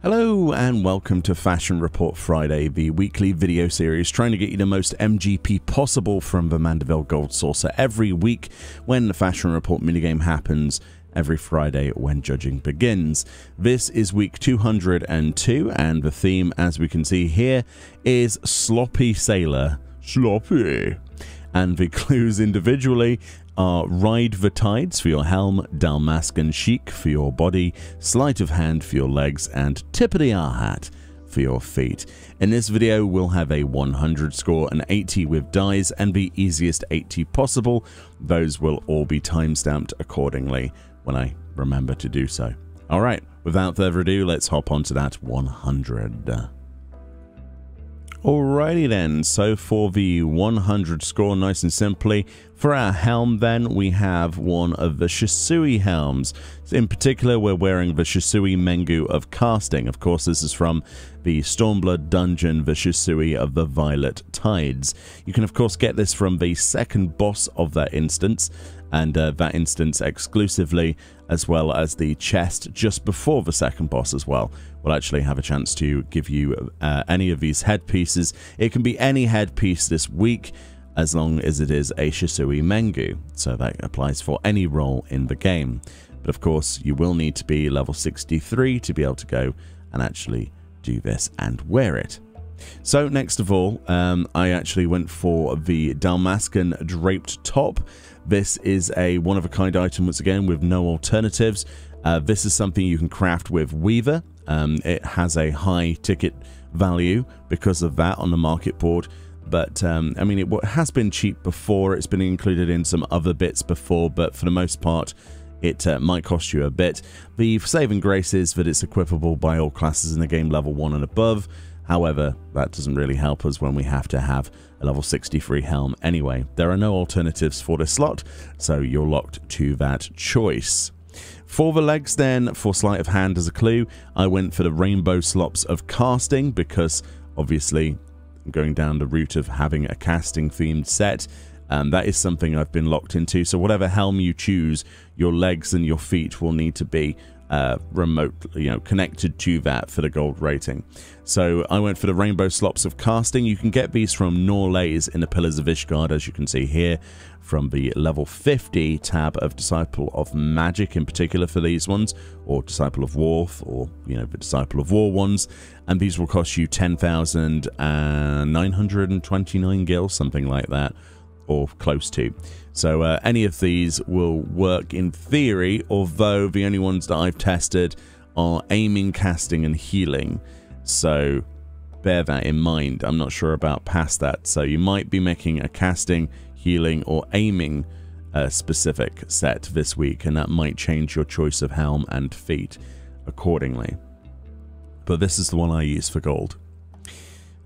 Hello and welcome to Fashion Report Friday, the weekly video series trying to get you the most MGP possible from the Mandeville Gold Saucer every week when the Fashion Report minigame happens every Friday when judging begins. This is week 202 and the theme, as we can see here, is Sloppy Sailor. Sloppy. And the clues individually are Ride the Tides for your helm, Dalmascan Chic for your body, Sleight of Hand for your legs, and Tip of the R hat for your feet. In this video, we'll have a 100 score, an 80 with dies, and the easiest 80 possible. Those will all be timestamped accordingly when I remember to do so. Alright, without further ado, let's hop onto that 100. Alrighty then, so for the 100 score, nice and simply, for our helm then, we have one of the Shisui helms. In particular, we're wearing the Shisui Mengu of Casting. Of course, this is from the Stormblood dungeon, the Shisui of the Violet Tides. You can of course get this from the second boss of that instance, and that instance exclusively, as well as the chest just before the second boss as well. We'll actually have a chance to give you any of these headpieces. It can be any headpiece this week, as long as it is a Shisui Mengu, so that applies for any role in the game. But of course, you will need to be level 63 to be able to go and actually do this and wear it. So next of all, I actually went for the Dalmascan draped top. This is a one-of-a-kind item once again with no alternatives. This is something you can craft with Weaver. It has a high ticket value because of that on the market board. But, I mean, it has been cheap before. It's been included in some other bits before, but for the most part, it might cost you a bit. The saving grace is that it's equipable by all classes in the game level 1 and above. However, that doesn't really help us when we have to have a level 63 helm anyway. There are no alternatives for this slot, so you're locked to that choice. For the legs then, for Sleight of Hand as a clue, I went for the Rainbow Slops of Casting because, obviously, I'm going down the route of having a casting themed set. That is something I've been locked into, so whatever helm you choose, your legs and your feet will need to be connected to that for the gold rating. So I went for the Rainbow Slops of Casting. You can get these from Norlays in the Pillars of Ishgard, as you can see here, from the level 50 tab of Disciple of Magic in particular for these ones, or Disciple of Warth, or the Disciple of War ones, and these will cost you 10,929 gil, something like that, or close to. So any of these will work in theory, although the only ones that I've tested are aiming, casting, and healing. So bear that in mind. I'm not sure about past that. So you might be making a casting, healing, or aiming specific set this week, and that might change your choice of helm and feet accordingly. But this is the one I use for gold.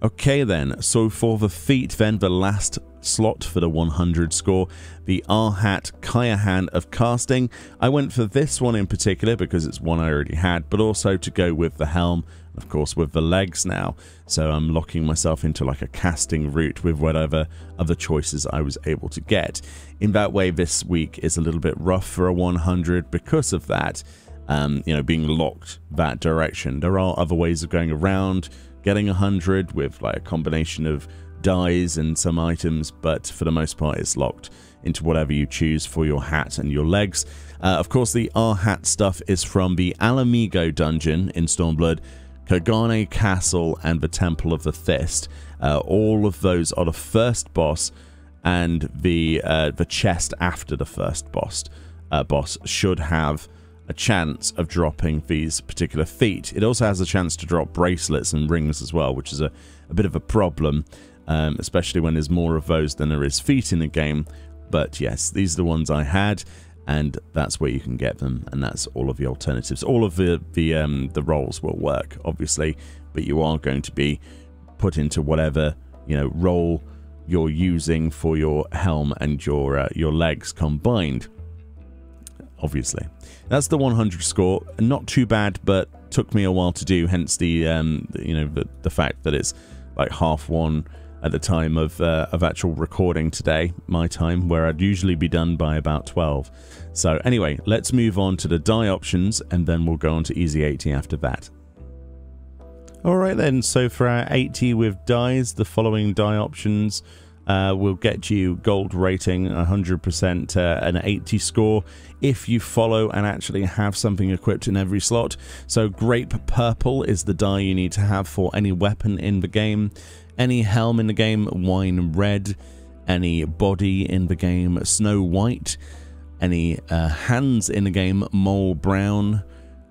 Okay then, so for the feet then, the last slot for the 100 score, the R-Hat Kayahan of Casting. I went for this one in particular because it's one I already had, but also to go with the helm, of course with the legs now. So I'm locking myself into like a casting route with whatever other choices I was able to get. In that way, this week is a little bit rough for a 100 because of that, being locked that direction. There are other ways of going around getting 100 with like a combination of dies and some items, but for the most part it's locked into whatever you choose for your hat and your legs. Of course, the R-Hat stuff is from the Alamigo dungeon in Stormblood, Kagane Castle, and the Temple of the Fist. All of those are the first boss, and the chest after the first boss should have a chance of dropping these particular feet. It also has a chance to drop bracelets and rings as well, which is a bit of a problem, especially when there's more of those than there is feet in the game. But yes, these are the ones I had, and that's where you can get them, and that's all of the alternatives. All of the roles will work, obviously, but you are going to be put into whatever role you're using for your helm and your legs combined. Obviously, that's the 100 score. Not too bad, but took me a while to do. Hence the the fact that it's like 1:30 at the time of actual recording today, my time, where I'd usually be done by about 12. So anyway, let's move on to the die options, and then we'll go on to easy 80 after that. Alright then, so for our 80 with dies, the following die options will get you gold rating, 100%, an 80 score if you follow and actually have something equipped in every slot. So grape purple is the die you need to have for any weapon in the game, any helm in the game, wine red, any body in the game, snow white, any hands in the game, mole brown,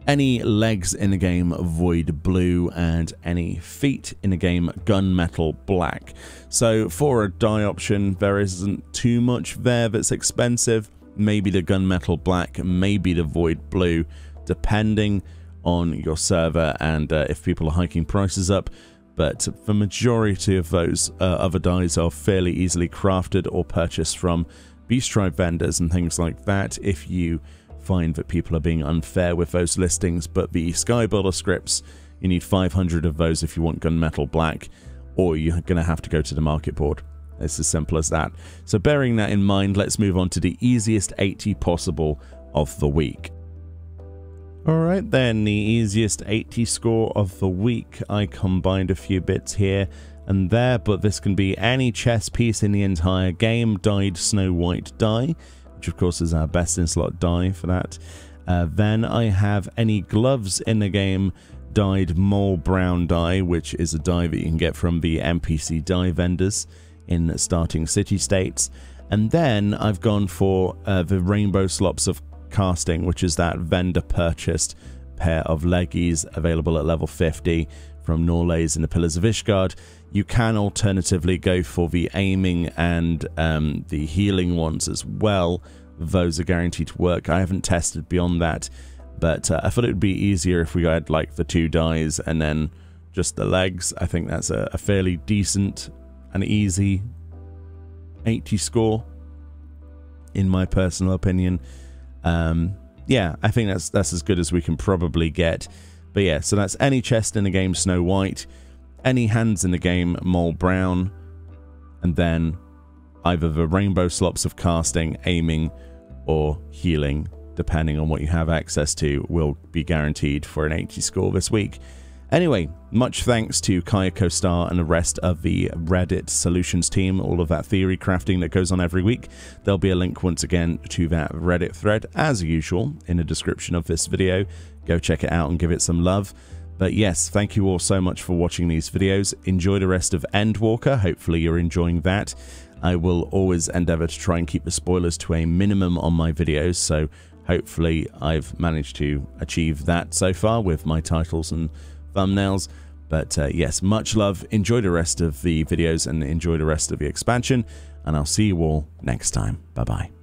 any legs in the game, void blue, and any feet in the game, gunmetal black. So for a die option, there isn't too much there that's expensive. Maybe the gunmetal black, maybe the void blue, depending on your server and if people are hiking prices up. But the majority of those other dies are fairly easily crafted or purchased from Beast Tribe vendors and things like that if you find that people are being unfair with those listings. But the Skybuilder scripts, you need 500 of those if you want gunmetal black, or you're going to have to go to the market board. It's as simple as that. So bearing that in mind, let's move on to the easiest 80 possible of the week. Alright then, the easiest 80 score of the week. I combined a few bits here and there, but this can be any chess piece in the entire game, dyed snow white die, which of course is our best in slot die for that. Then I have any gloves in the game, dyed mole brown die, which is a die that you can get from the NPC die vendors in starting city states. And then I've gone for the rainbow slops of casting, which is that vendor purchased pair of leggies available at level 50 from Norlays in the Pillars of Ishgard. You can alternatively go for the aiming and the healing ones as well. Those are guaranteed to work. I haven't tested beyond that, but I thought it would be easier if we had like the 2 dies and then just the legs. I think that's a fairly decent and easy 80 score, in my personal opinion. Yeah, I think that's as good as we can probably get. But yeah, so that's any chest in the game, snow white, any hands in the game, mole brown, and then either the rainbow slops of casting, aiming, or healing, depending on what you have access to, will be guaranteed for an 80 score this week. Anyway, much thanks to Kayako Star and the rest of the Reddit solutions team, all of that theory crafting that goes on every week. There'll be a link once again to that Reddit thread, as usual, in the description of this video. Go check it out and give it some love. But yes, thank you all so much for watching these videos. Enjoy the rest of Endwalker. Hopefully you're enjoying that. I will always endeavor to try and keep the spoilers to a minimum on my videos, so hopefully I've managed to achieve that so far with my titles and thumbnails. But yes, much love. Enjoy the rest of the videos and enjoy the rest of the expansion, and I'll see you all next time. Bye bye.